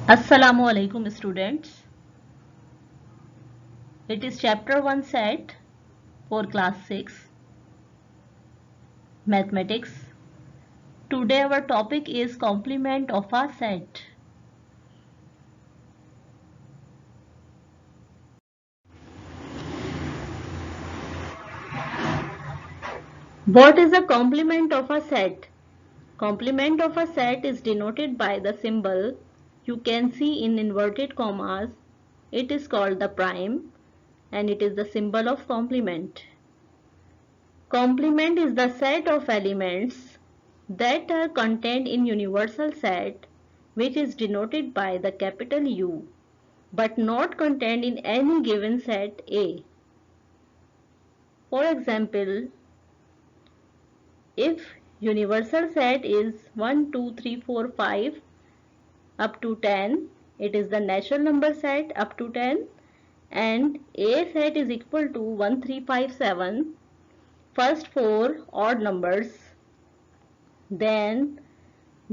Assalamu alaikum students. It is chapter 1 set for class 6 mathematics. Today our topic is complement of a set. What is a complement of a set? Complement of a set is denoted by the symbol you can see in inverted commas. It is called the prime and it is the symbol of complement. Complement is the set of elements that are contained in universal set which is denoted by the capital U but not contained in any given set A. For example, if universal set is 1, 2, 3, 4, 5 up to 10, it is the natural number set up to 10 and A set is equal to 1, 3, 5, 7, first 4 odd numbers, then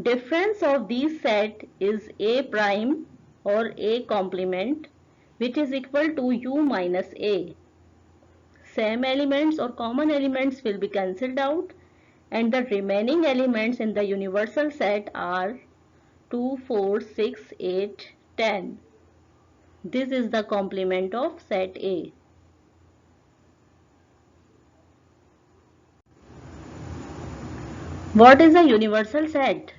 difference of these set is A prime or A complement which is equal to U minus A. Same elements or common elements will be cancelled out and the remaining elements in the universal set are 2, 4, 6, 8, 10. This is the complement of set A. What is a universal set?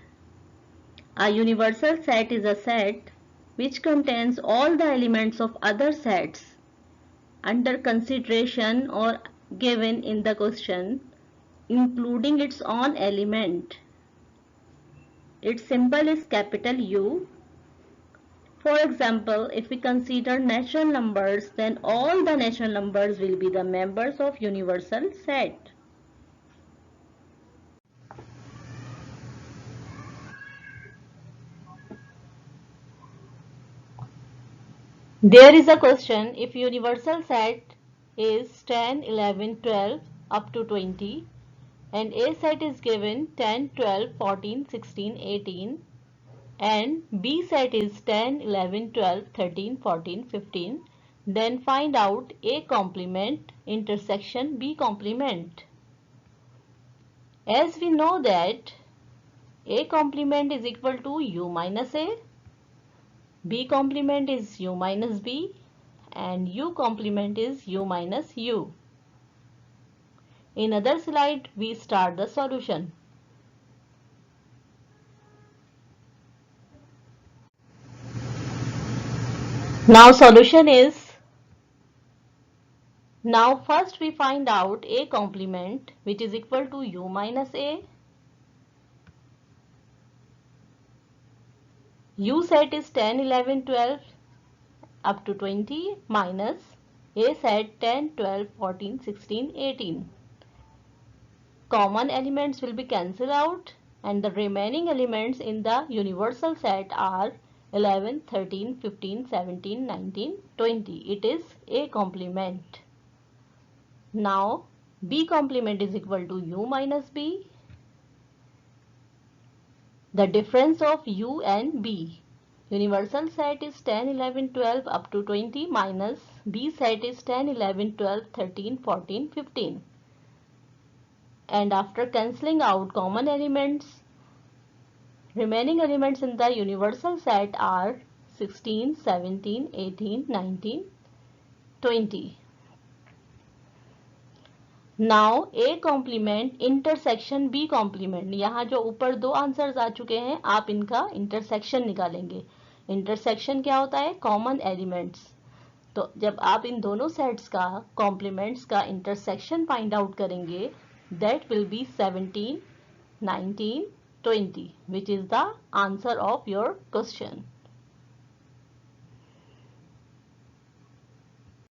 A universal set is a set which contains all the elements of other sets under consideration or given in the question, including its own element. Its symbol is capital U. For example, if we consider natural numbers, then all the natural numbers will be the members of universal set. There is a question, if universal set is 10, 11, 12 up to 20 and A set is given 10, 12, 14, 16, 18 and B set is 10, 11, 12, 13, 14, 15, then find out A complement intersection B complement. As we know that A complement is equal to U minus A, B complement is U minus B and U complement is U minus U. In other slide, we start the solution. Now solution is, now first we find out A complement which is equal to U minus A. U set is 10, 11, 12 up to 20 minus A set 10, 12, 14, 16, 18. Common elements will be cancelled out and the remaining elements in the universal set are 11, 13, 15, 17, 19, 20. It is A complement. Now B complement is equal to U minus B. The difference of U and B. Universal set is 10, 11, 12 up to 20 minus B set is 10, 11, 12, 13, 14, 15. And after cancelling out common elements, remaining elements in the universal set are 16, 17, 18, 19, 20. Now A complement intersection B complement. यहाँ जो ऊपर दो answers आ चुके हैं, आप इनका intersection निकालेंगे. Intersection क्या होता है? Common elements. तो जब आप इन दोनों सेट्स का कॉम्प्लीमेंट्स का इंटरसेक्शन फाइंड आउट करेंगे, that will be 17, 19, 20, which is the answer of your question.